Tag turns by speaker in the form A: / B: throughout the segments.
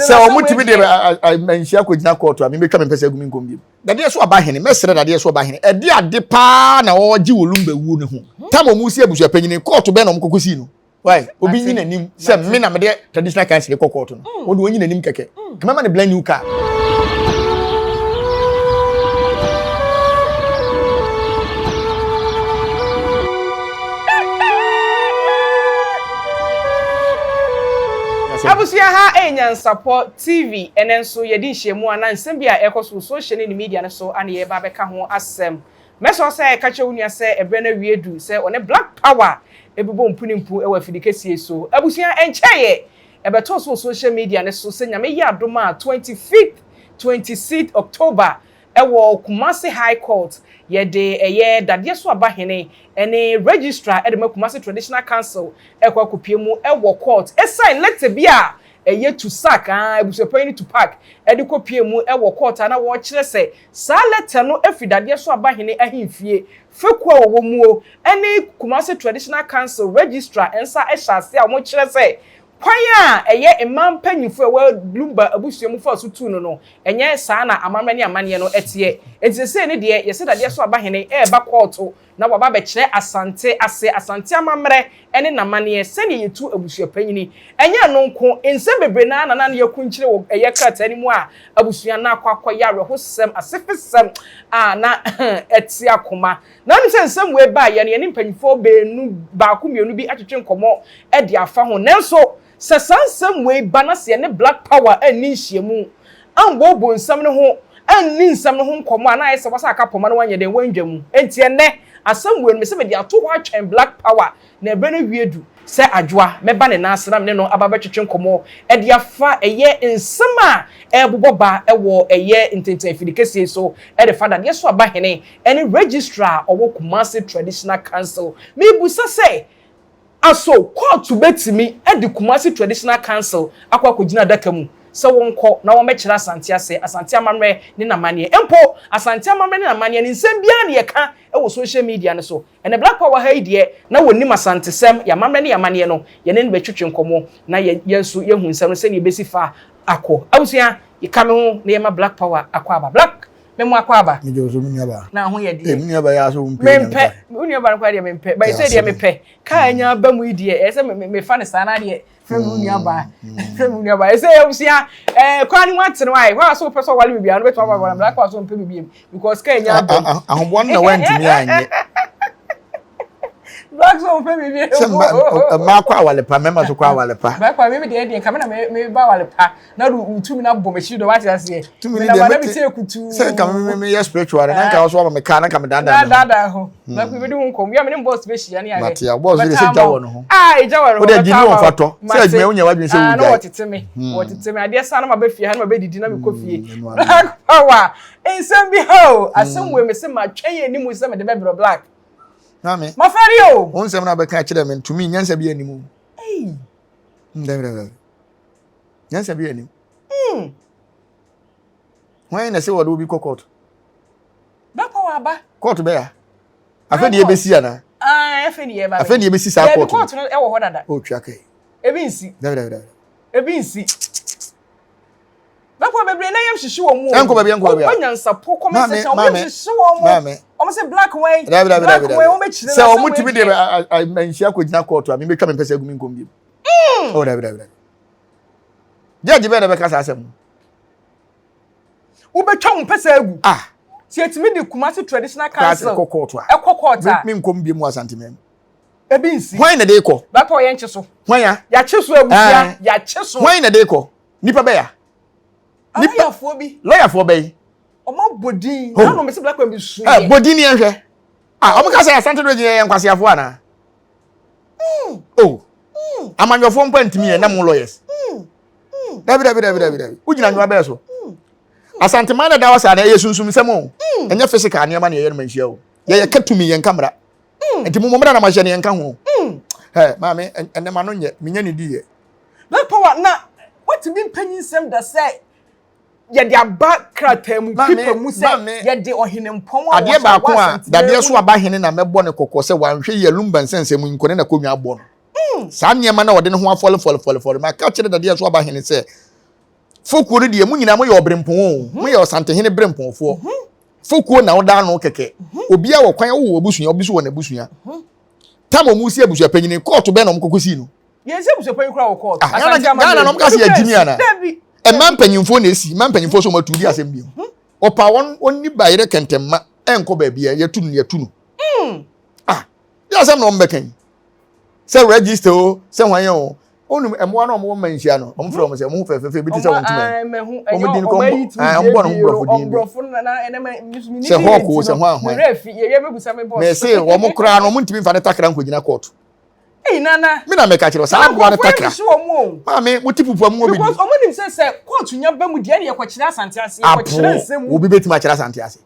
A: So mutimi de menhia ko gina court a me betwa me pese agumi nkom bi dade so aba hene mesere dade so aba hene e de ade pa na o gi wolumba wu ne ho tam omu si abusua panyini court be na omkokosi no why obi nyi nanim se me na me de traditional council ko court no wo de onyi nanim keke kama ne blind new car
B: Abusia ha Nyansapo TV enenso yedi nhyiemu ana nsem bia ekoso social media ne so ane ye ba beka ho asem meso se ka che wunua se ebre na wiedu se one black power ebubo mpunimpu e wa fidikesie so abusia encheye ebeto so social media ne so se nyame yi adoma 26th October ewo Kumasi High Court yede eye DADIESOABA HENE ene registrar edema Kumasi Traditional Council ekwa kopiemu ewo court sign letter bia eye to sack ebusuapani to pack ede kopiemu ewo court na wo kire se sa letter no efi DADIESOABA HENE ahimfie fekwa wo mu ene Kumasi Traditional Council registrar ensa ehase a mo kire se kwaya eye imam panyifo ewa lumba abusuamu fo asutu no enye saa na amamani amane no etie entise ne de yese DADIESOABA HENE ba court na waba be kire asante amamre ene namane se ne yetu abusuapanyini enye no nko ense bebre na na yakunkire wo eye krata ni mu a abusua na akwakoya rehosem asefesem na etie akoma na nsem we ba ye ne mpanyifo beenu ba ku mienu bi atwetwe nkomo e de afa ho nenso sasansem we banase ne black power ani nhyiemu ambobo nsam ne ho ani nsam ne ho nkomo ana ayese wasa akapoma na wanye den wandwamu entie ne asem we me se me de ato ho atwen black power na ebe ne wiedu se adwoa meba ne nasram ne no ababetwetwe nkomo e de afa eye nsam a eboboba ewo eye intenten fidikesie so e de father DADIESOABA HENE ene registrar owo Kumasi Traditional Council me busa se aso court betimi edi Kumasi Traditional Council akwa kogina daka mu se wonko na wo mekira asante amamre ni namane empo asante amamre ni namane ni nsem bia na yeka e wo social media ne so ene black power ha ide na woni asante sem ya amamre ni yamane no ye ne betwetwe nkomo na yensu yehu nsem se ne besi fa akọ abusia yekame ho na yema black power akwa aba black memo akwa aba
A: mi jo so mi aba
B: na ho ye de
A: mi aba ya so mpe
B: mempe uni aba kwa de mempe ba ise de mempe ka anya ba mu die ese me fa ne sana de from uni aba ise abusia kwa ni wate no ai wa so person wale bibia no beto aba black power so mpe bibia because ka anya ba
A: ahobon na wantimi anye
B: black so mpe bibia
A: ma kwa wale pa mema so kwa wale pa
B: ba kwa me de kame na me ba wale pa na du utumi na bom echi do wate ase
A: na ba bi tie kutu se kame me spiritual na nka so me ka na kame dada
B: ho na ku be du nkom ya me ne boss be hia ne ya
A: matia boss be se jawo no ho
B: jawo no
A: o de gini on fato se adwuma wonya wadwun se wuja
B: na wotiteme ade sa na ma be fie ha na ma be didi na me ko fie black power ensem bi ho asem we me se ma twen ye ni mu se me de be black
A: Mame.
B: Mafario.
A: Onsem na be ka kire men tumi nyansa bi animu. Ndabra. Nyansa bi anim. Why na se wo do bi court?
B: Ba power ba.
A: Court be ya. Afa de ebesi ana.
B: Afa de eba.
A: Afa de ebesi sa court.
B: Court no e wo ho dada.
A: O twa kai.
B: Ebi nsi.
A: Ndabra.
B: Ebi nsi. Ba power bebre na yam hihye wo mu.
A: Enko ba bi enko ba.
B: Nyansapo comment section wo hihye wo mu.
A: Mame.
B: Omo say black way.
A: Black
B: way wo mechire.
A: Se o mutimi de menhia ko gina court a me betwa me pese agumi nkom bi. O dabra. Judge be na be kasa asem.
B: Wo betwa mo pese agu. Se etimi de Kumasi Traditional Council.
A: Court a.
B: Court a.
A: Me nkom bi mu asante mem.
B: Ebi nsi.
A: Why na dey ko?
B: Black way enche so.
A: Why ya?
B: Ya cheso abusia, ya cheso.
A: Why na dey ko? Nipa be ya?
B: Nipa fo bi.
A: Lawyer fo be.
B: Omo bodin na no me se black way bi su.
A: Bodin ye hwe. Omo ka say asante do je ye nkwasiafo ana. Amanyofo mpa ntimi ye na mo lawyers. Dabi. Ugina nwa be so. Asante man da wasa na ye sunsum semo. Enya physical ane ma na ye manhia o. Ye katumi ye nkamra. Enti mo mra na ma hye ne ye nka ho. Mame ene ma no nye menya ne di ye.
B: Black power na what be panyin sem da say ye de aba kratam pipa mu se ye de ohenempom a
A: ade ba ko a DADIESOABA HENE na mebo ne kokko se wanhwe ye lumba nsensem nkone na konwa abo no sa niema na wode ne ho afole ma ka kire DADIESOABA HENE se Fokuo no de mu nyina mo ye obrempon mo ye osantehene bremponfo fokuo na oda no keke obi a wo kwan wo abusua obi so wo na abusua tamo mu si abusua panyini court be na mo kokosi no
B: ye si abusua panyin kura wo court
A: Ghana no mo ka se ya jimi ana e man panyimfo na esi man panyimfo so matudi asem bi opa won onni bayire kentemma enko ba bia ye tunu ya asem no mbekan se register o se hwan o onum emwa no mo manhia no om from se mo fefe bi ti se wontuma
B: o din ko
A: mbo no mbrofo
B: na ene
A: se hoko se hwan
B: refi ye mebusa me boss
A: me se wo mo kra no mo ntimi fa ne takra nkogina court
B: nana
A: me na me ka kire sa bo ne takra ma me mo tipupu am obi
B: because omonim se court nya ba mu de ne yakokira asante ase yakokira nsem
A: obi betima kira asante ase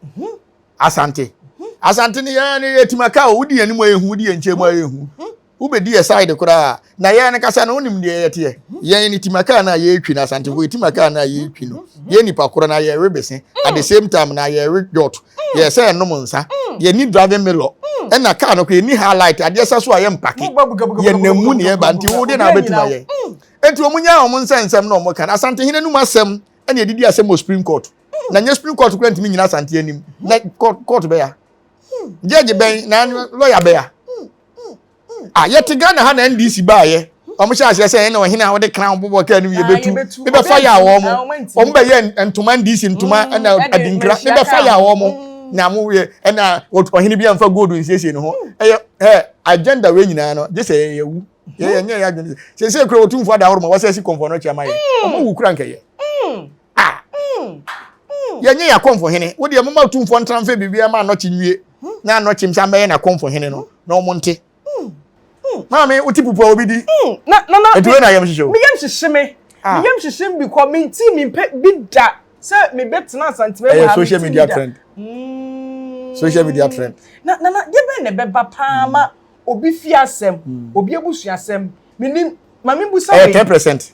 A: asante ni ya ne etimaka o di ani mo ehu di enchemu ehu ubedi ye side kura na ye ne kasa na onim de ye tie ye ni timaka na ye etwi na asante wo timaka na ye etwi no ye nipa kura na ye rebese at the same time na ye HENE.I ye say no nsa ye ni driving mirror e na car no ko ni highlight ade sa so aye mpake ye namu ne ye ba nti wo de na betima ye enti omunya o nsa nsem na o mo kan asante hene num asem e na edidi asem o Supreme Court na nye Supreme Court kura ntimi nyina asante anim na court be ya judge ben na lawyer be ya yet Ghana ha na NDC ba ye omo sha se na ohene a wo de crown bobo ka nim ye betu be be fire omo be ye ntoma NDC ntoma na adinkra be be fire na mo ye na ohene bi amfa gold nsiesie ne ho agenda we nyina no je se ye wu ye nya ya agenda se kro otumfo da horoma wo se si konfo no chiama ye omo wu kura nka ye ye nya ya konfo hene wo de mo ma otumfo ntramfa bibia ma no chinwie na no chimsa be na konfo hene no na omo nte Mami, utipupu obidi.
B: Na.
A: Etuwe na yam shisho.
B: Mi yam shishime. Mi yam shishime because mi ti mi pe bida. Se mi bet na santime ma.
A: Social media trend. Social media trend.
B: Na ye be ne beba pa ma obi fi asem, obi ebusu asem. Mi mami busa we.
A: 10%.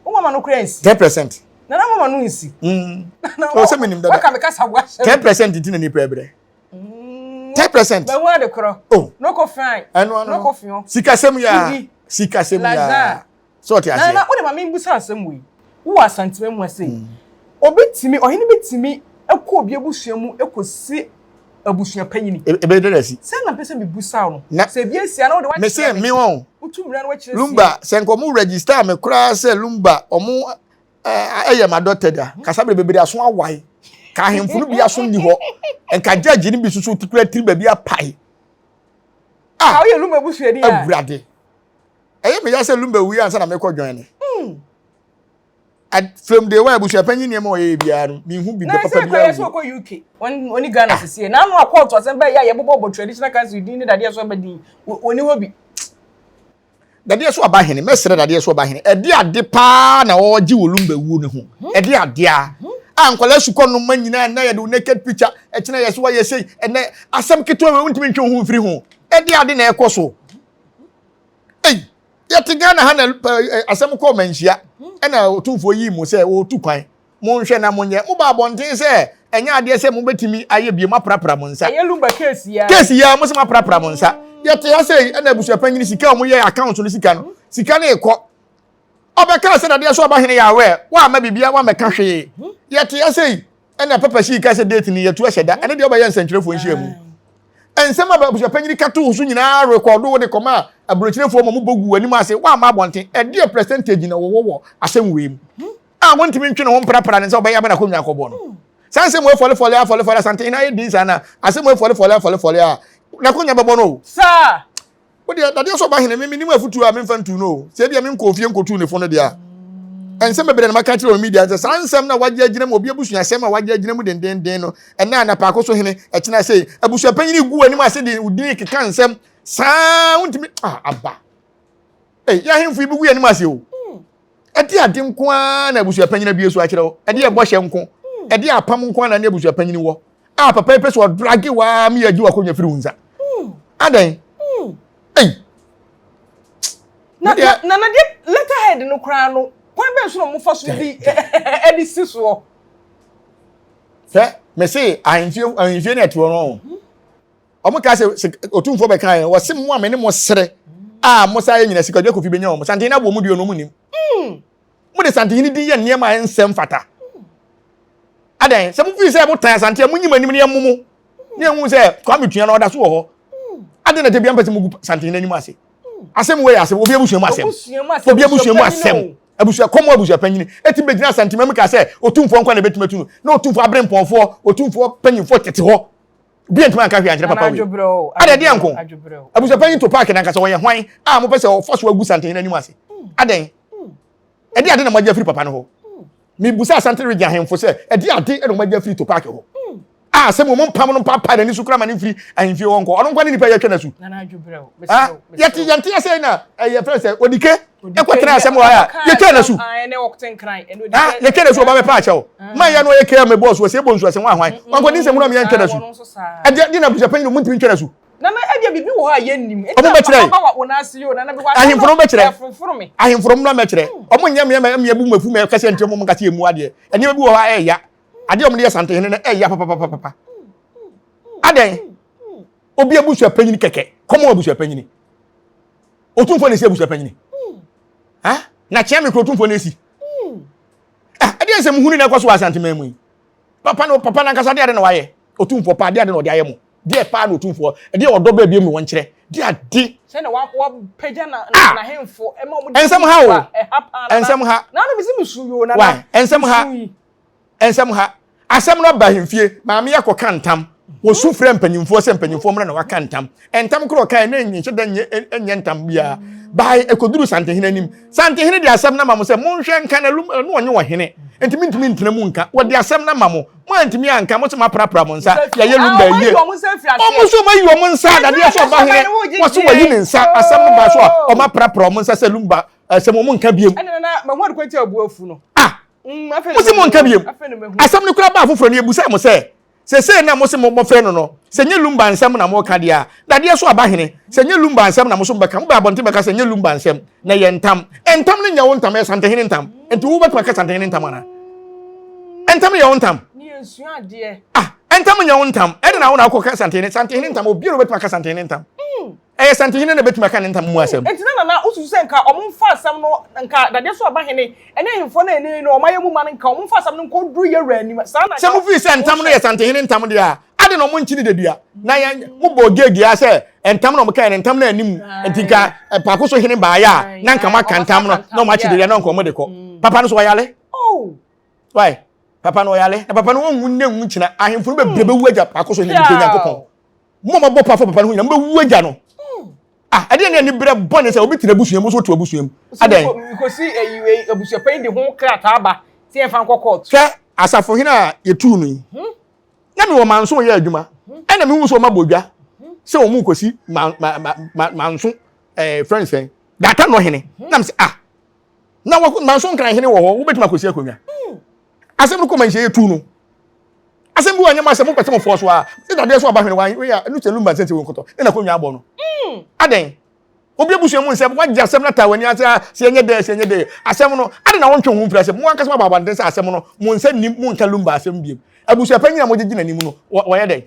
B: O mama no crazy.
A: 10%.
B: Na mama no nsi.
A: O se minim dada.
B: Waka me kasa wa.
A: 10% ti na ni pebre. 10%.
B: Ba wa de kro.
A: Oh.
B: No ko fine. No ko fion.
A: Sikasem ya. So ti ase.
B: Na o de mama mbusa asem we. Wo asantime mu ase. Obetimi ohini betimi ekọ obi ebusua mu ekosi abusua panyini.
A: Ebe de resi.
B: Se na pese me busa no. Se bia sia na o de wa.
A: Me se me won.
B: Utumra no wa kire.
A: Lumba se nkomu register me kura se Lumba omu eyam adopted a. Kasa bebere aso awai. Ka hemfunu bi aso ndi ho. Enka judge ni bi susu tukura tiri ba bi apai.
B: O ye Lumba busua ni a.
A: Abrade. Me ya se Lumba wi ansa na me ko join ni. From the way busua panyin ni mo ye bia no mi hu bi be papa bia.
B: Na se ko UK. Oni Ghana sisi na no akọ asem ba ya bobo traditional council din ni DADIESOABA din. Oni hobi.
A: DADIESOABA HENE mesre DADIESOABA HENE edi ade pa na wo gi Lumba wu ne ho. Edi ade a ankwala sukọ no manyina na ye do naked picture e kina ye so wa ye sei ene asem keto we untimi ntwe ho mfiri ho. Edi ade na ekoso. Yet Ghana ha na asem ko manhia na otumfo yi mu se o tu kwan mo nhwe na mo nye mo ba bonten se enya ade se mo betimi aye bie maprapra mo nsa
B: aye Lumba case
A: ya mo se maprapra mo nsa yet ya se na busua panyini sika mo ye account no sika na ekọ obeka se DADIESOABA HENE ya we wa ma bibia wa meka hwe yet ya se na papa shi ka se date ni yetu ahyeda ene de obaye nsankyerefo nhia mu ensema ba busua panyini kato so nyina record wo de koma abrochirefo mo bogu ani ma se wa ma bonten e de percentage na wo asem we mu won timi ntwe no prapra ne se obaye ba na konwa akobo no sanse mo fole sante ina ye sana asem mo fole a na konwa babo no
B: sir
A: wo de DADIESOABA HENE me ni mafutu a me mfantu no se bia me nkofie nkotu ne fo no de a ensem bebe na maka kire o media se sansem na waje agina mo obi abusua asem a waje agina mu den no ena na pa akoso hene e kina sei abusua panyini gu ani ma se de udin keka nsem saa untimi aba ya hemfu ibugu ya ni ma se o edi ade nko a na abusua panyina bi eso a kire o edi e bo hye nko edi apam nko na abusua panyini wo papa peso o dragi wa mi agi wa konya firi unza adan
B: na de letterhead no kra no kwan be so no mo fa so di edi siso
A: se me say ahemfie na eto no omo ka se otumfo be kan wo se mo amene mo sere mo sa ye nyina sikadwa kofi benya mo sante na bo mu dio no mu nim mo de santehene di ye niema ensem fata adan se mo fi se mo tan sante mo nyima nim ne mumu ne hu se kwa metua na oda so ho adan na de bia mpese mo santehene nim ase asem we asem obi abusuamu asem obi abusuamu asem abusua komo abusua panyini eti begina santime mu ka se otumfo nkwa na betumatu no na otumfo abremponfo otumfo panyimfo tete ho bi entuma ka hwe anjere papa we ada de anko abusua panyin to park na nka se wo ye hwan a mo pese o foso agu santehene nim ase adan edi ade na mo agya free papa no ho mi busa santehene regya hemfo se edi ade na mo agya free to park ho se mo mpam no papa na ni sukura ma ni free ahemfie wonko ono nkwa ni nipa ye twa na su
B: na adwobrɛ
A: yati yanti ase na ye friend se odike ekwotra asem wa ya ye twa na su
B: ne wokten kran eno
A: ye twa na su ba me pa acha o ma ya no ye kea me boss wo se bo nsu asem wa hwan wanko ni nsem no me ye twa na su ade na buja panyin no muntimi twa na su
B: na ade bibi wo ha ye nim
A: omo be kire
B: ba wo na ase yo na bi wa
A: ahemforo be kire ahemforo no me kire omo nyam me bu mafu me kase ntemo mo kase emu ade ene bi wo ha ya ade omo de santehene na ya papa adan obi abusua panyin keke komo abusua panyin otumfo ne si abusua panyin na chia me otumfo ne si ade nsem hunu na kwaso asantema mu papa na nkasa de na waye otumfo pa de no de aye mo de pa na otumfo de odo ba biem no won kire de ade
B: se na wa peja na hemfo e ma mo
A: ensem ha o ensem ha
B: na no bisi musu yo na
A: wa ensem ha asem no ba hemfie maame yakoka ntam wo su frɛ mpanyimfo se mpanyimfo mra na waka ntam entam kro kan na nyi hye da nye ntam bia bai ekoduru santehene anim santehene de asem na mamo se monhwe nka na lum no onye wo hene entimi ntimi ntena mu nka wo de asem na mamo mo antimi anka mo se maprapra mo nsa ya ye lumba ye o mo so ma yi o mo nsa da de so ba hene wo so wa yi ne nsa asem no ba so o maprapra mo nsa se lumba asem mo nka biem
B: na ma ho kwenti abu afu no
A: mo se mo nka biem asem no kura ba afoforo ne ebusa mo se se na mo se mo frɛ no no se nye lumba nsɛm na mo ka dia dadeɛ so aba hene se nye lumba nsɛm na mo so bɛka mo ba bonte bɛka se nye lumba nsɛm na ye ntam no nya wo ntam e santehene ntam enti wo bɛka ka santehene ntam ana entam nya wo ntam
B: ni ensu ade
A: entam nya wo ntam e de na wo na akɔ ka santehene ntam obi ro bɛka ka santehene ntam santehene na bɛtuma ka ntam mu asɛm
B: enti na usu se nka omfa asɛm no nka dadeɛ so aba hene ene hemfo na ene no omaye mu ma nka omfa asɛm no nko duru ye rani sa na
A: se mo fi se ntam no ye santehene ntam de a ade no mo nchini de dua na ya mo bo gegia se entam no mo kan entam na anim entika paako so hene ba ya na nka ma kantam no na mo achi de na nko mo de ko papa no so yale why papa no yale na papa no won nne nwu china ahemfuru be brebe wu aja paako so hene de Nyankopɔn mo ma bo papa no hu na mo wu aja no ade na ni bre bone se obi tira busuam so to busuam ade
B: ko si eyiwe abusuapan de ho krata aba ti e fa nko court
A: ke asafo hene a yetu no na me wo manso ye adwuma na me hu so ma bodwa se wo mu kosi manso friends say data no hene na me say na wo manso nkran hene wo ho wo betima kosi akonwa asem ko manhye yetu no asem bi wanya ma asem ko pete mo force wa se dade so aba hene wa ya nu chelu mba sente wo nkoto na konwa abo no aden obi abusuamu nsem wagya asem na tawani asa se enye de asem no ade na wontwe hu mfra se mo ankasa baba den se asem no mo nsa nim mo nka lumba asem biem abusuapan nyina mo gigi nim no wo ye den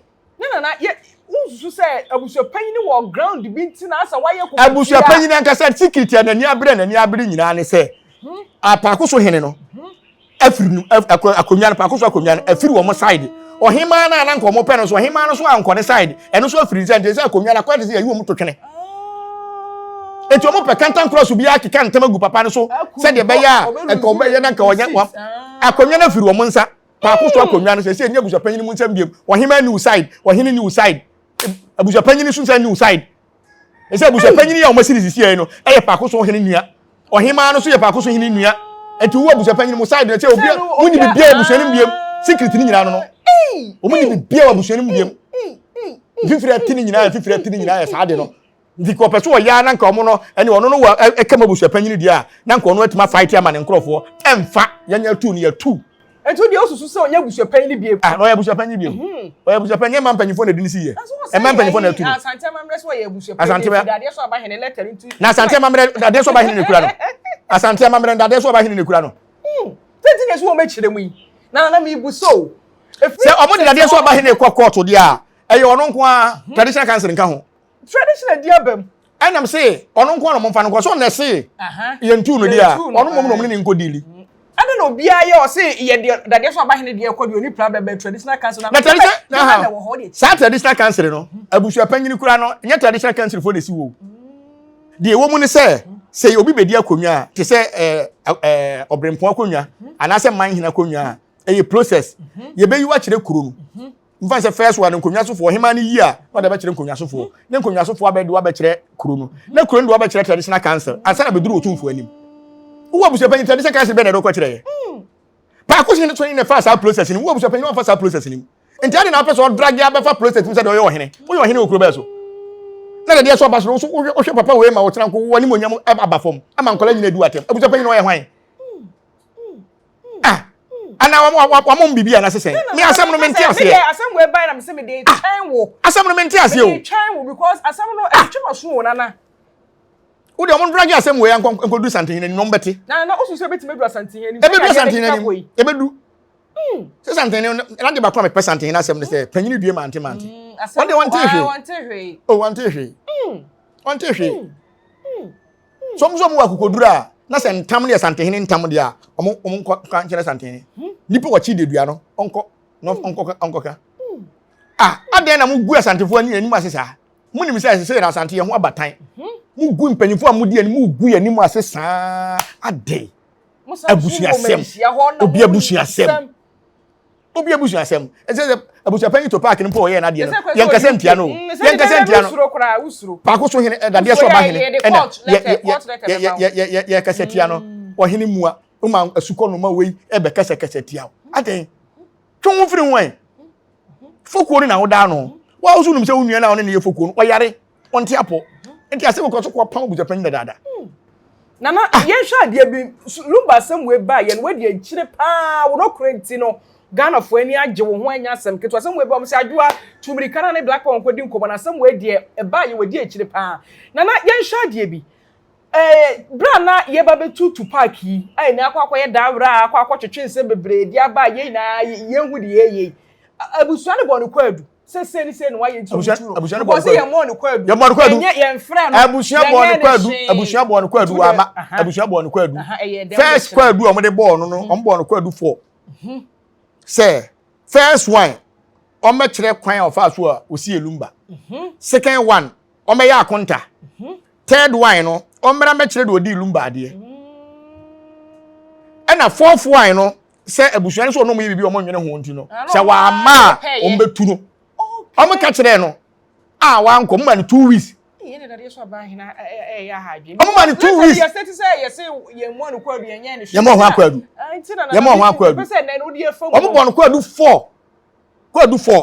B: na ye unsusu se abusuapan ni wo ground bi ntina asa waye ko
A: abusuapan nyina ankasa security na ni abere nyina ne se apako so hene no afiri akonwa na pako so akonwa na afiri wo mo side ohima na nka mo pe no so ohima no so anko ne side eno so afiri se akonwa na kwade se yayi wo mo totwene eti omo pe kantan cross bi akika ntamagu papa no so se de be ya enka omo ye na nka onya akonwa na afiri wo mo nsa paako so akonwa no se enye abusuapan mu nsam biem ohima ni side ohine ni side abusuapan ni so nsa ni side ese abusuapan ni ya omo siri sisi no eye paako so ohine nua ohima no so ye paako so ohine nua eti wo abusuapan ni mu side na se obi muni bibia abusuapan biem secret ni nyina no omuni bibia abusuapan biem fifiri atini nyina ya saade no ndiko peso wo ya na nka omo no ene ono no ekam abusuapan ni dia na nka ono atima fight ama ne nkrofo emfa yanya tu ni ya tu
B: etu de osusu se onya abusuapan ni biem
A: no ya abusuapan ni biem o ya abusuapan ni mampanyifo na dini si ye e mampanyifo na tu
B: asante mamre so ya abusuapan ni dade so aba hene letter ntu
A: na asante mamre dade so aba hene ne kura no asante mamre dade so aba hene ne kura no
B: tenti ne so o mechire mu yi na mi bu so
A: se omo de dade so aba hene kwa court dia e ye ono nko a traditional council nka ho
B: traditional dia bam
A: enam se ono nko no momfa no so na se ye ntu no dia ono mom no ni nko dili
B: no bia ye o say ye dade so aba hene de ekọ de oni problem traditional council
A: na traditional traditional council no abusua panyini kura no nya traditional council for the si wo de wo mu ne say obi bedi akonwa te say obrempon akonwa anase man hina akonwa e process ye be yiwa kire kuro no mfa say first one nkonwa so for hema ne yi a o da be kire nkonwa so for ne nkonwa so for abedi wa be kire kuro no na kuro ndo wa be kire traditional council ansana be duru otumfo anim wo abusua panyini traditional council be na do ko kire ye pa ko sin to in the first process ni wo abusua panyini wa first process ni enti ade na person drag ya be fa process mi say do yo hene wo yo hene okuro be so na de so baso so wo hwe papa we ma wo tena ko woni monyam abafom ama nkola nyina du atem abusua panyini wo ye hwan ana wa bibia na sesen me asem no menti ase
B: asem we buy na me say me dey try wo
A: asem no menti ase o
B: try wo because asem no e twa so wo nana
A: wo de mo drag asem we anko du santin ni no mbeti
B: na osu so beti me du santin ni
A: ebedu santin ni ebedu se santin ni na de ba kwa me santin na asem no say panyini due mante won de won tehwe oh won tehwe so mo akokodura na se ntam ne santin ni ntam de a omo kan kire santin nipa wachi de dua no onko ka ade na mu gu asantifo ani anim asesa mu nim se na santin ho abatan mu gu mpanyifo amudi ani mu gu anim asesa ade abusuasem obi abusuasem eze abusuapan to park ni po ye na de no yen kasem tia no pa ko so hene dade so ba hene ye kasetia no o hene mua uma asuko no ma wei ebe kasetia ade twon firi hwan fokuo ni na wo da no wa usu num se unua na wo ne ye fokuo no oyare onte apo enti ase ko so ko pan abusuapan dada
B: nana yen hwa de bi lumba sam we ba ye no we de akire pa wo no krenti no Ghana for any agye wo ho anya asem keto asem we ba mo se adwoa tumirika na black power kwadi nkomo na asem we de e ba ye we de akire pa nana yen hwa de bi bra na ye ba betu to park yi ai na akwa ye dawra akwa twetwense bebre di aba ye na ye hu de ye abusua ne bo no kwadu se ni wa ye ntu abusua ne bo no ye mo no kwadu ye mfra no abusua bo no kwadu ama abusua bo no kwadu first kwadu o mo de bo no o bo no kwadu 4 say first one o me kire kwan of aso a osi elumba second one o me ya akonta third one no o mera me kire de odi elumba ade na fourth one no say abusuan so no mo bibi o mo nwene ho nti no say wa ma o mbetu no o me ka kire no wa nko mo ma 2 weeks ye ne dade so aba hina ya hadwe
A: o mo ma 2 weeks
B: ye say ye say ye mo no kwadu ye nya ne
A: ye mo ho akwadu ye mo ho akwadu
B: be say na no die fam
A: o mo bo no kwadu 4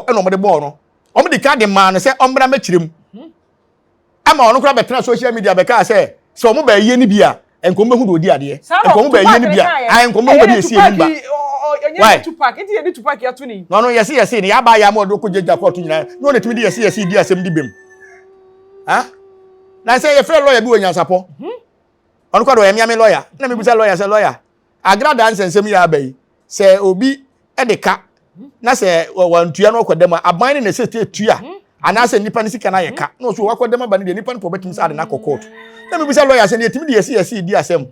A: e no mo de bo no o mo de ka de ma no say o mra ma kirem ama ono kura betena social media be ka say so o mo ba ye ni bia enko mo hu do di ade enko mo ba ye ni bia enko mo ba esi ni ba
B: onye Tupac enti ye Tupac ya to ni
A: no yes ni ya ba ya mo do ko jeja court nyina no na timi di yes di asem di bem na say ye friend lawyer bi Nyansapo onu kwa do ye miame lawyer na me busa lawyer say lawyer agrada ansensem ya abai say obi edeka na say wantua no kodem aban ne se tua ana say nipa ne sika na ye ka no so wakodem ba ne de nipa ne pobetim sa de na court na me busa lawyer say ne timi di yes di asem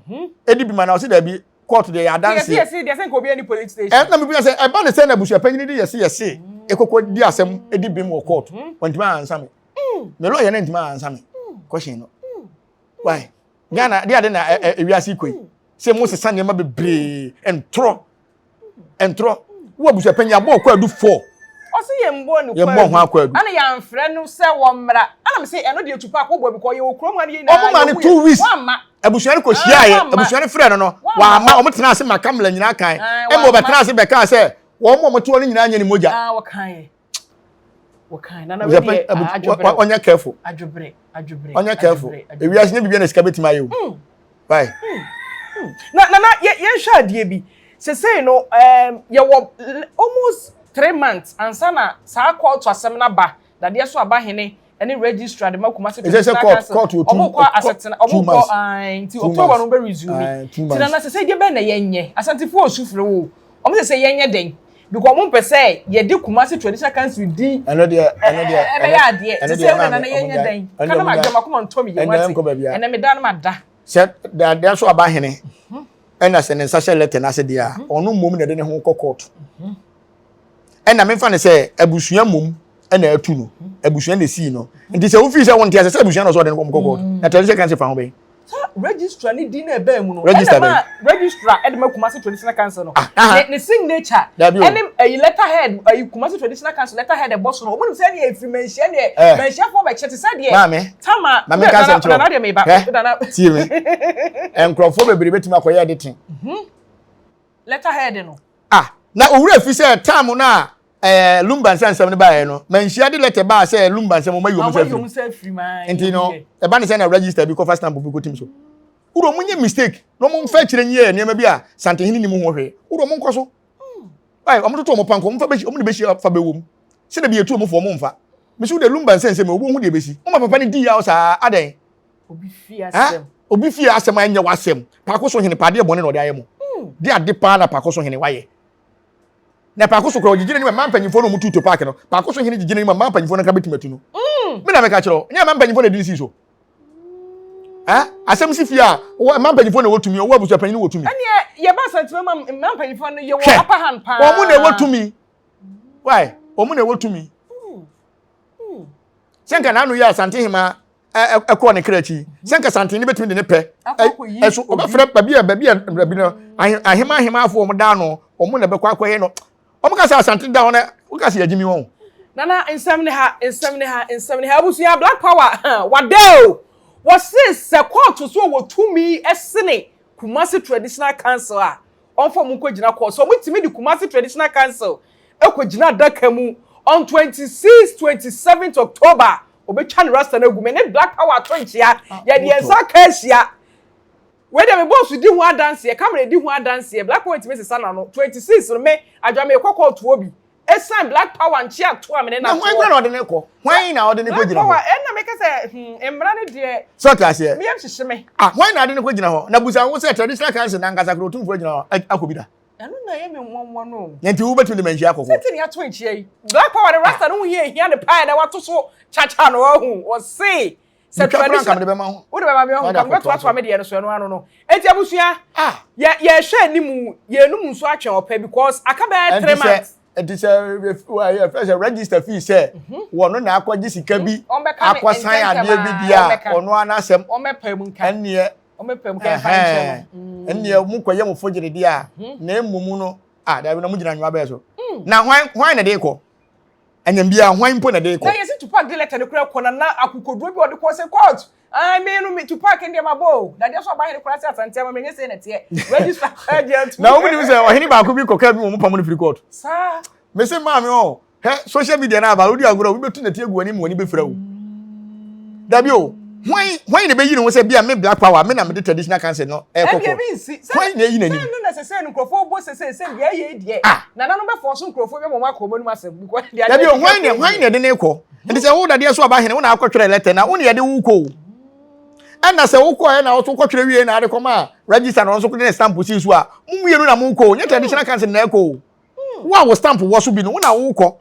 A: edi bi ma na o se da bi court de ya dance
B: yes de say ko bi any police station
A: na me busa say e ba ne say na busu panyin di yes ekoko di asem edi bi mo court wantima ansa me me lawyer na ntima ansa me question no why Ghana dia de na ewiase koi se mo se sane ma bebre entro wo abusu panya bo kwadu 4
B: o se ye mbo no kwadu ana ya mfre no se wo mra ana me se eno de Tupac ko bo bi ko ye wo krom ade na
A: o ma ne 2 weeks abusu ne ko hia ye abusu ne frɛ no wa ma o mtena ase makamla nyina kan e mo be tena ase be ka se wo mo to no nyina anya ni moja
B: wakan na na we
A: onya careful
B: adwobre
A: onya careful ewiase ne bibia na sika betima ayo bye
B: na ye hwa de bi say no ye wo almost 3 months ansana sa court asem na ba dade so aba hene any registrar de makuma se
A: court
B: omukwa asetena omukwa nti October no be resume ti na say de be na yenye asantifo osufre wo omo say yenye den because mum per say ye de Kumasi traditional council di
A: eno de
B: ya de say na yenye den kana ma gama kuma ntomi ye wati ene me da na ma da
A: se da so aba hene ena se ne social letter na se dia onu mom na de ne ho court ena me fa ne se abusua mom ena atu no abusua na si no nti se wo fi se won ti se abusua no so de ne ko court na traditional council fa ho be
B: registrar ni din na ebe mu no
A: registrar
B: edema Kumasi traditional council no ne signature enim letterhead Kumasi traditional council letterhead e boss no omo se ne efrimensia ne mensia for be chete se de tama
A: na me council
B: na de me ba na
A: tie me enkrofo bebre betima akoye de tin
B: letterhead no
A: na owura fi se time na lumba nsem ne ba no mensia de letter ba se lumba nsem mo mayom se free man enti no e ba ne se na register bi ko first stamp bi ko tim so uro munye mistake no mo mfa kire nye ne ma bi a santehini ni mu ho hwe uro mo nkoso omo toto mo panko mo fa be omo de be shi fa be wom se de bi etu mo fo mo mfa me su de lumba nsem obo hu de be si mo papa ni di ya sa aden obi fi asem anya wasem pakoso hene pade bone no de ayemo de ade pa na pakoso hene waye na pakoso kro gigine ni ma mpanyifo no mutu to park no pakoso hene gigine ni ma mpanyifo no ka betimatu no me na me ka kiro nya ma mpanyifo na di si so asem si fia ma mpanyifo na wotumi o abusu panyin wotumi
B: ane ye ba santima ma mpanyifo no ye wo upper hand pa
A: o mu na wotumi why o mu na wotumi senka na anu ya santehima ekọ ne krachi senka santehini betumi de ne pe eso obafra babi no ahema afo mo da no o mu na be kwa akwaye no omo ka sa sante da wona o ka se yagimi won
B: nana ensam ne ha abusuya black power wadeo wose se court so wotumi esene Kumasi traditional council a onfo mu kogina court so mutimi di Kumasi traditional council ekogina daka mu on 27th October obetwa ne rasta na gume ne black power tonchia ya de ensa kasia we dey me boss di ho adanse e camera di ho adanse e black point me sesa na no 26 no me adwa me kokko to obi esan black power nchi ato amene na
A: hwan na odene ko hwan na odene ko gina ho
B: na me ka se emra ne de
A: so class here
B: me hyehyehye me
A: hwan na odene ko gina ho na busa wo se traditional council na ngasa kro tumfo gina ho akobida
B: anu na ye me wonwo no
A: nti wo betu de manhia akoko
B: seti ni ato nchi yi black power the rasta no hie hia ne pa na wato so chacha no ahu wo se se traditional
A: de be ma ho
B: wo de be ma me ho kam beto ato ame de no so no anu no enti abusua ye hwe animu ye num nso atwen opa because akaba 3 months
A: it is a register fee say wono na akwaji sika bi akwasan ade bi dia ono anasem
B: o mepam nka
A: enne
B: o mepam nka fa nche
A: enne mu koye mu fogire dia na emumu no da bi na mu gina nwa ba so na hwan na de ko anyam bia hwan mpo na de ko
B: na yesi to park de letter de kura ko na akukodo bi o de ko se court me no me to park in my bow DADIESOABA hene kura se asante ma menye se na te register HENE
A: na wo ni se ohene ba ko bi koka bi mo pam no free court
B: sa
A: me se ma me o social media na ba odi agoro we betu na te agu ani mo ni be fra wo da bi o hwan ne be yi no se bia me black power me na me de traditional council no kokko hwan ne yi na ni
B: no na se nkrofo bo se bia ye die na no be force nkrofo be mo makọ manu asem because
A: da bi o hwan ne de ne ko ndi se wo DADIESOABA hene wo na akotwere letter na wo ne ye de wo ko ana se wo ko na wo so kwotwere wie na ade koma register na wo so ko de stamp si so a mu yenu na mu ko nye traditional council na ko wo stamp wo so bi no na wo ko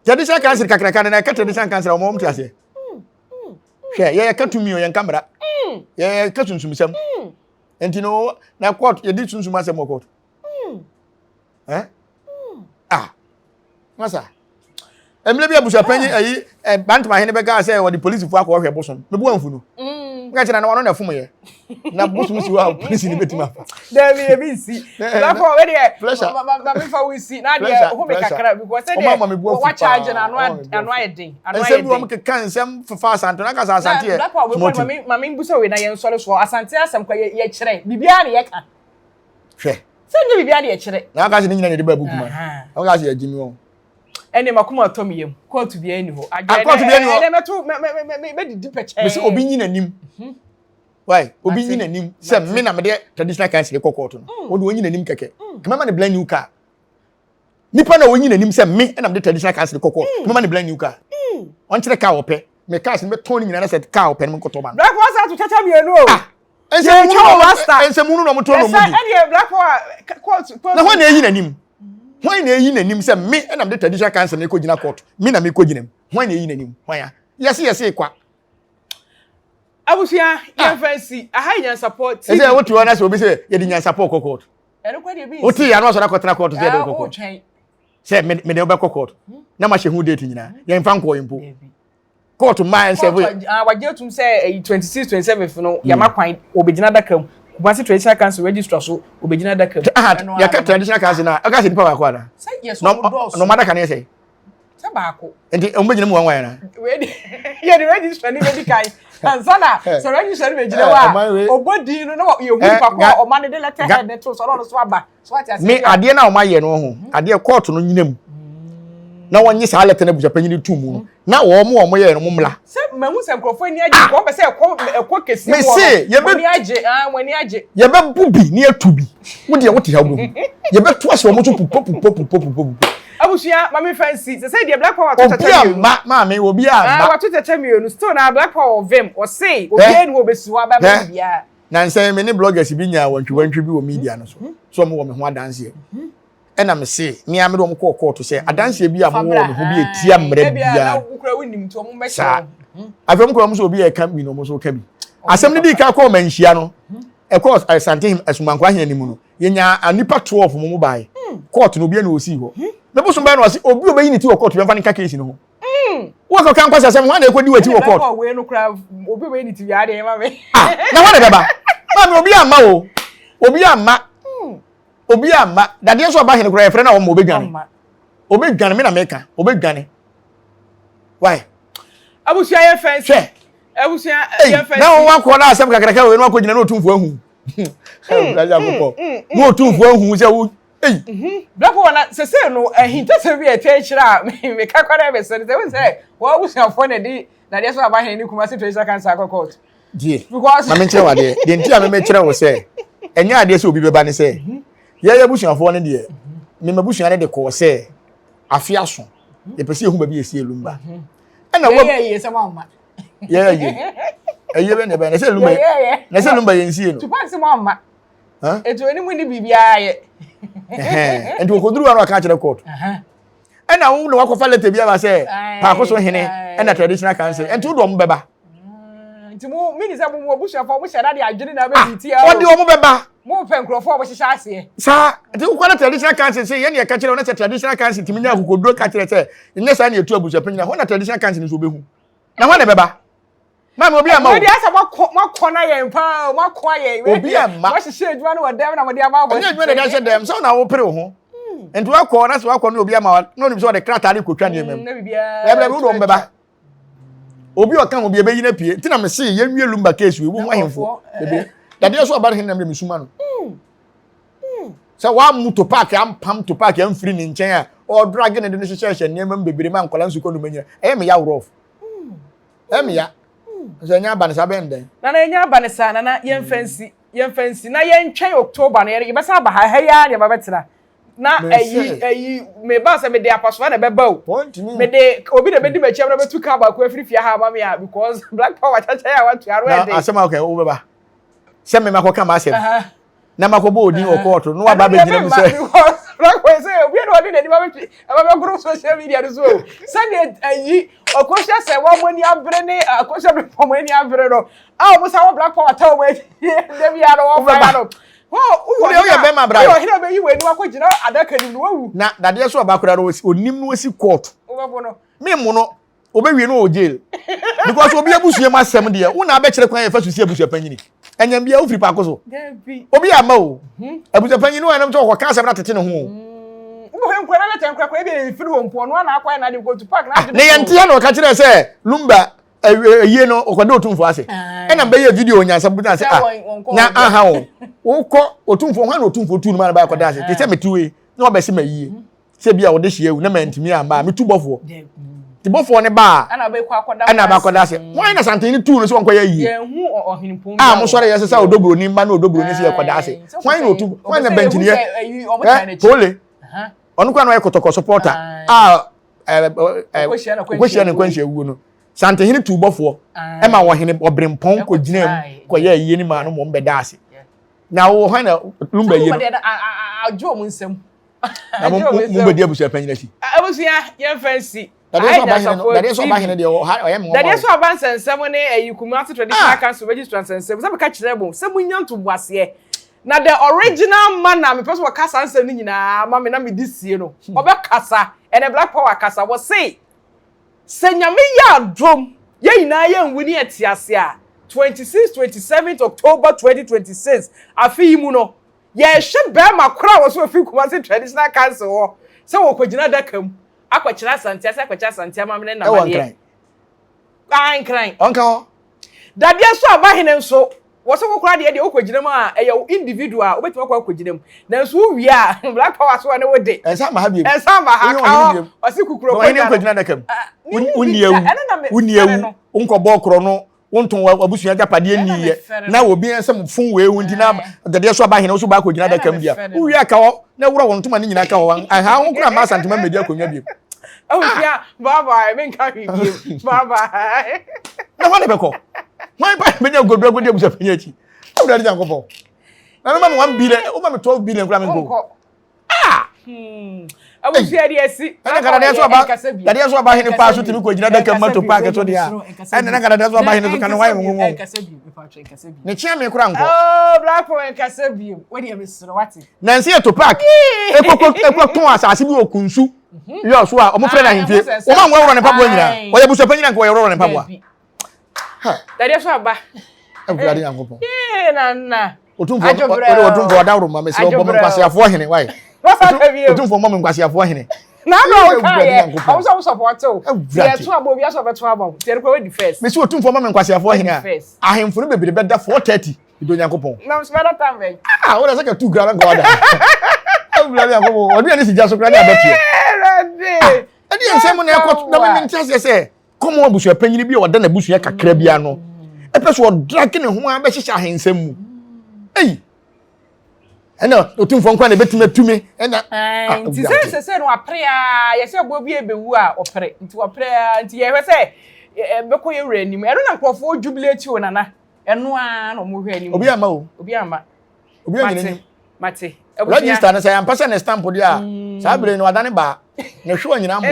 A: traditional council kakraka na ka traditional council o mo mti ase hwe ye ka tumi o ye kamera ye ka sunsumisam enti no na court ye di sunsumasam o court masa emle bi abusa panyi ayi bantama hene be ga say wo di police fu akọ hwe boson me bu anfu no nga chena na wono na fum ye na boson si wa police ni betima
B: there be be see la for we dey ma me fa we see na dey ho me kakra because say dey wa charge na anu ayedin anu ayedin
A: wo me kan sem fa asante na ka sa asante ye
B: ma me busa we na ye nsore so asante asem kwa ye kire bibia na ye ka
A: hwe
B: se nje bibia na ye kire
A: na ka se ni nyina ne de ba bukuma o ka se ya jimi won
B: ene makuma tomiyem court bia ni ho
A: court bia ni ho
B: ene meto me di peche
A: me se obi nyina nim why obi nyina nim se me na me de traditional council ko court no wo de onyina nim keke mama ne blind new car nipa na onyina nim se me na me de traditional council ko court mama ne blind new car on kire car ope me cars me ton nyina na se car ope me ko to man
B: black was to chacha me no
A: ense munu no mo to no mo di
B: ene black court
A: na ho na eyina nim hwan na eyi nanim se me na me traditional council na ekogina court me na me ekogina hwan na eyi nanim hwan ya yesi kwa
B: Abusia ye fancy aha Nyansapo TV.
A: Say what you want us obi say ye di Nyansapo court.
B: Eno kwa de bi.
A: Oti ya no so na kotena court say de court. Say me de obekọ court. Na ma HENE date nyina. Ye mfa nko yimpo. Court man say we.
B: Wagye tum say 26 27 no ya makwan obegina dakam. Kubasi traditional council register so obegina dakam.
A: Ya ka traditional council na aka say dipa ba kwa na.
B: Say yes
A: no madaka na say.
B: Say baako.
A: Enti obegina mu wanwan na.
B: We ye the register ni medical. Kansana so register ni begina wa. Obodi no na ye hu papa o man de letter head to so no so aba. So what you say?
A: Me ade na o maye no ho. Ade court no nyinam. Na wonye sa letter na bujapanyi tu mu. Na wo mo ye no mumla.
B: Se mahu se nkrofo ni age ko be se ekwo kesi wo.
A: Me se ye be
B: ni age wani age.
A: Ye be bubi ni atubi. Wo de wo te ha wo. Ye be to ase wo mo to popo.
B: Abusia mama fancy say the black power to tell you.
A: Ma me obi a.
B: What to tell me you still na black power of them or say obi en wo besuwa ba bia.
A: Na nse me ne bloggers bi nya wantwi bi wo media no so. So mo wo me ho adanse. Ena me se me am do mo call court say adanse bi a mo wo me ho bi etia mre bia.
B: Na ukura wonim to mo meche.
A: Afem kura mo so obi e ka bi no mo so ka bi. Asem ne di ka call manhia no. E course Santim asumankwa hia ni mu no. Yenya anipa 12 mo bai. Court no bi na osi ho. Me bo so bai no obi obayi ni ti wo court be mfa ni ka case no ho. Wo ko kan kwasa asem ho na ekodi wati wo court.
B: We no kura obi obayi ni ti ya de ma me.
A: Na ho na beba. Ma me obi amma o. Obi amma. DADIESOABA HENE kura e frɛ na wo mo obedwane. Obedwane me na meka. Obedwane. Why?
B: Abusia ye fancy. Abusia ye fancy.
A: Na wo ko na asem kakraka we no akogina na otumfo ahu. Raja popo. Mo otumfo ahu se wo
B: Black one say no hinta se bi etechira me ka kwara be se say wo abusia fo na di DADIESOABA HENE ni kuma situation kan sa court.
A: Die.
B: Because
A: ma me kire wade. De ntia me kire wo se. Enya ade se obi beba ne se. Ye abusia fo ne de. Me mabusia ne de ko se Appiah so. Ye pese ehu ba bi esi elumba. Na wo
B: ye se mama.
A: Eye be ne be na se lumba. Na se lumba ye nsie no.
B: To pass mama. Eto eni mu ni bibia ye.
A: Enti okoduru anu aka kire court. Na wo no wakofa letter bia ba se pa ko so HENE na traditional council. Enti wo do mo beba.
B: Enti mo minisa mo obusia fo mo shara de adwene na be bitia.
A: Wo de mo beba.
B: Mo pe nkrofo bo hihya ase.
A: Sa, enti wo kwa traditional council say ye ne ka kire wo na traditional council timi nya akokoduro ka kire se nye sa na etu abusia panyina ho na traditional council so behu. Na ho na beba. Ma me obi ama wo.
B: Obi asa mo na ye mpa, mo kwa ye.
A: Obi ama.
B: Wo hihye adwuma no wadam na mo de ama bo.
A: Anya adwuma de hye dem, so na wo pere ho. Enti wo kwa na so wo kwa no obi ama, no nim so de krata de kotwa ne emem.
B: Na bibia.
A: Ebele wo do mbeba. Obi o kan obi ebe yi na pie. Nti na me se ye nwie lumba case we wo ahemfo. Ebe. DADIESOABA HENE na me misuma no. So wa muto park am pam to park am free ni nchen a o drag ne de ne hye niam mbebere ma nkola nsuko no manya e me ya rough me ya so nya ba ne sa ben den
B: na nya ba ne sa na yen fancy na yen twɛn October na ye besa ba ha ya ne ba betena na ayi me ba se me de apaso na be ba o me de obi de be di machi na betu ka ba ko afirifia ha ma me ya because black power chacha ya want to aro e dey
A: asema okay wo be ba se me makoka ma asem na makobo odin o court no wa ba be gina mi se
B: black boy say obi no dey ba be aba group social media do so send ayi okosha se wa mo ni abre ne okosha be mo ni abre no ah mo sa wa black power ta mo dem ya no wa fa no
A: wo ye be ma bra
B: yo hina be yi we ni wa ko gina adaka ni no wu
A: na DADIESOABA kura ro onim no si court
B: wo bo no
A: me mo no obewie no o jail because obi abusue ma sem de wo na abekere kwan ye fa susi abusue panyini enyam bia ofiri pa koso obi ama o abusue panyini wo enam to ko kan sem na tete ne ho
B: wo he nkwa na ten kwa e firi wo mpo no na akwa na de go to park na
A: ne yentia na o ka kire se lumba eye no okwado otumfo ase enam be ye video Nyansapo buta se na aha wo ko otumfo hwa na otumfo tu no ma ba akwada ase te se metiwe na obese mayie se bia wo de hye ewu na mantimi amba metu bofo tibofo ne ba
B: ana be kwa akwada
A: ana ba akwada ase why na santini tu no so nko ya yie
B: ye hu ohinipom
A: mo sore ye se sa odobro ni mba na odobro ni se akwada ase why na otu why na bench ni ye pole onu kwa na ekotoko supporter kwehia ne kwanhia wu no santini tu bofo e ma wo hene obrempon ko gina ko ya yie ni ma no mo mbeda ase na wo why na lumba yie
B: ajo mo nsem
A: na mo bedi abusua panyina si
B: abusia ye fancy
A: DADIESOABA HENE de o ya me.
B: DADIESOABA nsensem ne Kumasi traditional council register nsensem. Se be ka kire bo, se munyanto boase. Na the original man na me person waka sansem ni nyina ma me na me disie no. Obekasa and Black Power kasa wo say senyame ya drom ye nyina ye nwuni etiase a 27th October 2026 afi mu no ye hwe be makora wo so afi Kumasi traditional council ho se wo kogina dakam akwachira santia se akwachira santia ma me na ma ye kran
A: onka ho
B: DADIESOABA HENE nso wo so kokora de wo kogina ma e individual obetima kwa kogina mu na nso wi a Black Power so ne wo de
A: ensa ma ha bi
B: ensa ma ha ka o si kukuro
A: ko ne kogina dakam uniewu unkobo kro no wonton abusua japade niye na obi ensem fun we wunti na DADIESOABA HENE so ba kogina dakam dia wi aka ho na wura won toma ne nyina ka ho ha ho kura ma santema media konwa bi
B: oh yeah bye men ka bi bye
A: na wane beko why ba menya godogodi abusa penya chi awura de yankofo na ma 1 billion o ma 12 billion kura me go
B: abusia de asi
A: DADIESOABA HENE fa so timi ko gina dakam mato park so dia en na DADIESOABA HENE so kan why ngo ne chia me kura ngo
B: oh Black Power enkasabi we de me soro wati
A: na nsi to park ekokon asase bi okunsu yo so a omo frɛ na himfie o ma nwa woro ne pabo nyina o ye buso panyina nko ye woro ne pabo a
B: DADIESOABA
A: awura de yankofo
B: na
A: otumfo odawro ma me se obo me kwasiafo HENE why otumfo mo me kwasiafo HENE
B: na no kai I was support o ye to abo bi aso beto abo te ko we first
A: me se otumfo mo me kwasiafo HENE a ahemfo no bebere beda 4:30 ido nyankopon
B: na so better time ben
A: o da saka 2 gram go ada awura de yankofo odi ani si jaso kra na abetie edi ensem na ekot na me ntiase se komo abusua panyini bi o da na abusua kakra bia no epeso drag ne ho a be hihya ahensem mu ena otumfo nkwa na betime tume ena
B: nti se no Appiah ye se bo bi ebewu a opere nti Appiah nti ye hwese beko ye wura anim eno na nkrofo jubilate o nana eno a no mo hwa anim
A: obi ama nyina
B: mate
A: register na say am pasa na stamp dia sa bere no adane ba na hwe nyina mo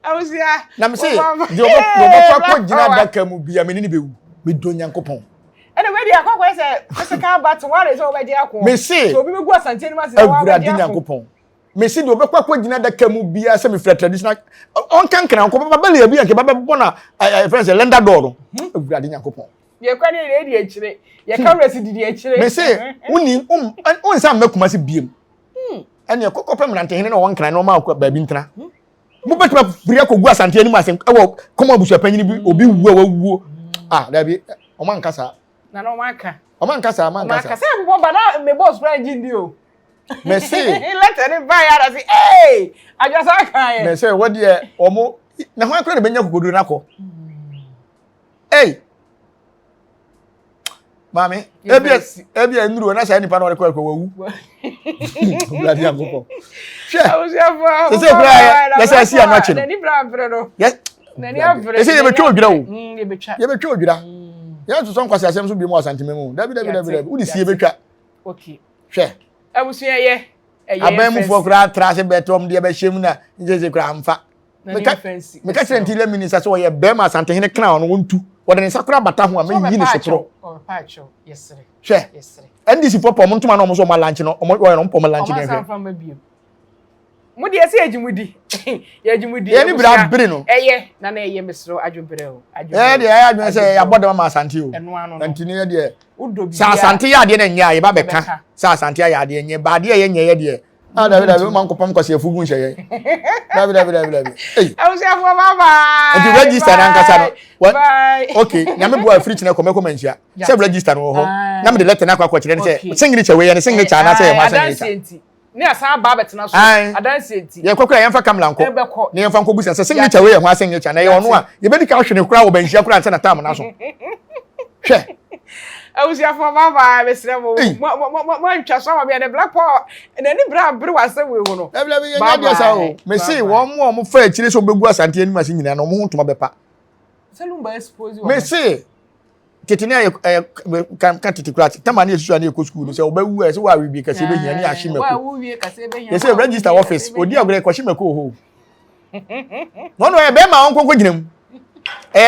B: awusia
A: na me say di obo kwa gina dakam bia me ni bewu me do nyankopon
B: ene we dia kwakwa se physical battle wale so obeje akọ
A: me say
B: so obi be gu asante ni ma se wa
A: obeje nyankopon me say di obekwa gina dakam bia se me fra traditional on kankran ko baba bele bia ke baba bona friends lender door obeje nyankopon
B: ye kwa ni re di akire ye ka resi di akire
A: me say uni sam makuma se biem ene kokopem na ntehene na won kran na o ma ba bi ntena mo betuma bria ko gu asante ni ma se ewo komo abusua panyini bi obi wuo da bi o man kasa
B: na no maka
A: o man kasa
B: maka se bo ba na me boss friend ndi o
A: merci
B: let any buy ara say hey ajasa kan
A: me say what dey omo na ho akra de benya kokodu na ko mami ebia nduru na sha nipa na ko wawu bladi agopo she se bra ya se si anu
B: na ni bra bra no
A: yes
B: na ni avre
A: se ye betwa odwira o
B: ye
A: betwa odwira ya so son kwase asem so bi mo asanteme mu dabi udi si ye betwa
B: okay
A: she
B: abusu ye
A: aban mu fo kra trase betom de be hyem na nje kra amfa me ka trenti le minister so ye be ma asante hene kra ono wontu wode ne sakura bata ho a me yi ne sotro
B: pacho yesere
A: she ndc for pom ntuma na omo so ma lunch no omo no pom lunch ne
B: hwe mu de ese ajimudi ye ajimudi
A: ye ni bra bere no
B: na ye mesro adwobere o
A: de ya adwen se ya bodo ma asante o ntini ye de sa asante ya de na nya ye ba beka sa asante ya de nya ba de ye nya ye de David man kopam kwase afugu nhye ye David
B: awusia fo baba
A: e register na nkasa no okay nyame bo afiri chine komeko manhia se register no ho na me de letter na akwa kire ne se signature we ye ne signature na se ye ma signature
B: ni asa ba betina so adanse enti
A: ye kwakura ye mfa kamla nko ne ye mfa nko busa se signature we ye ho signature na ye ono a ye be di ka hwene kura wo banhia kura nse na tam na so hwe
B: awusia fo baba besre mo ntwa so ma be the Black Power na ni bra bre wase we ho no
A: ye nya dia sa o me see wo mo fa akire so begu asante ani masi nyina no mo ho ntoma bepa
B: selumba expose
A: me see Tete na kan tete krat. Tama na esusu na e ko school say obawu e say wa we bi kase be hia ni ahimeko.
B: Wa wu wie kase be hia.
A: They say register office. Odi agre ko himeko ho. No no e be ma onko ginam.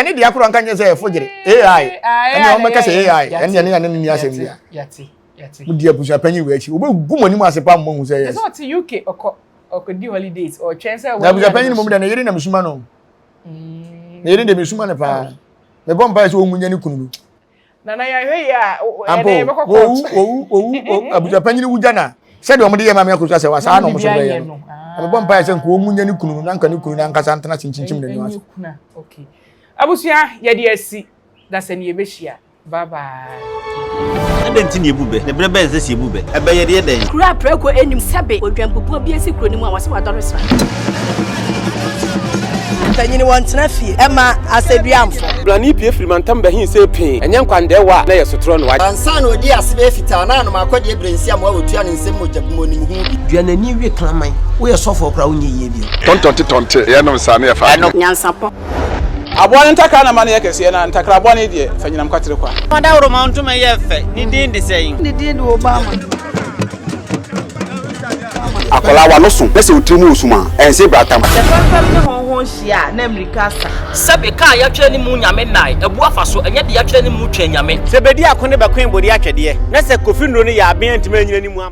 A: Ni dia kro nka nye say efogire. AI. Ani o meka say AI. Ani ni asem dia.
B: Yati.
A: Mu dia busu panyi we achi. Obagu mani mu asepa mo hu say yes.
B: So to UK or di holidays or chance we.
A: Na busu panyi mo mu da na yeri na misuma no. Na yeri de misuma ne pa. Me bomba so omunya ni kunu.
B: Nana ya hwe ya
A: e be kokko abuja panyi ni wujana se de omde ye ma me akoso se wa sa na omo so be ye no me bomba se nko omunya ni kunu na nka ni kunu na nka sa ntana chinchinchim ne ni
B: okay abusua ye de asi da se ne ye be hia bye bye
C: Adenti ni ebube ne brebe nse si ebube ebe ye de den
D: kura preko enim sebe odwampopo bi esi kuro ni mu a wase wadore sra
E: Tanyini wantena fie ema aseduamfo
F: blani pie frimantam be hin se pin enye nkwande wa na yesotro no wa
E: ansa na odi asebe fita na no makodi ebrensi am wa otua ne nsem mojabumo ni hu
C: duanani wie klaman wo ye sofo okra wo nye ye bi
G: tontonte ye no nsa na ye fa
D: Nyansapo
F: abone ntakra na mane ye kese na ntakra abone die fanyinam kwatere kwa
C: wada woro ma ntoma ye fe ni din de sein
E: ni din de Obama
G: akola wa no so pese otrimu osuma ense bratam
E: tefam ne honhon hia na America sa
C: sabe ka ya twa ni mu nyame nai ebu afa so enye de ya twa ni mu twa nyame
F: sebedi akone be kwen bodi atwede na se kofi nro ni ya aben antima nyina ni mu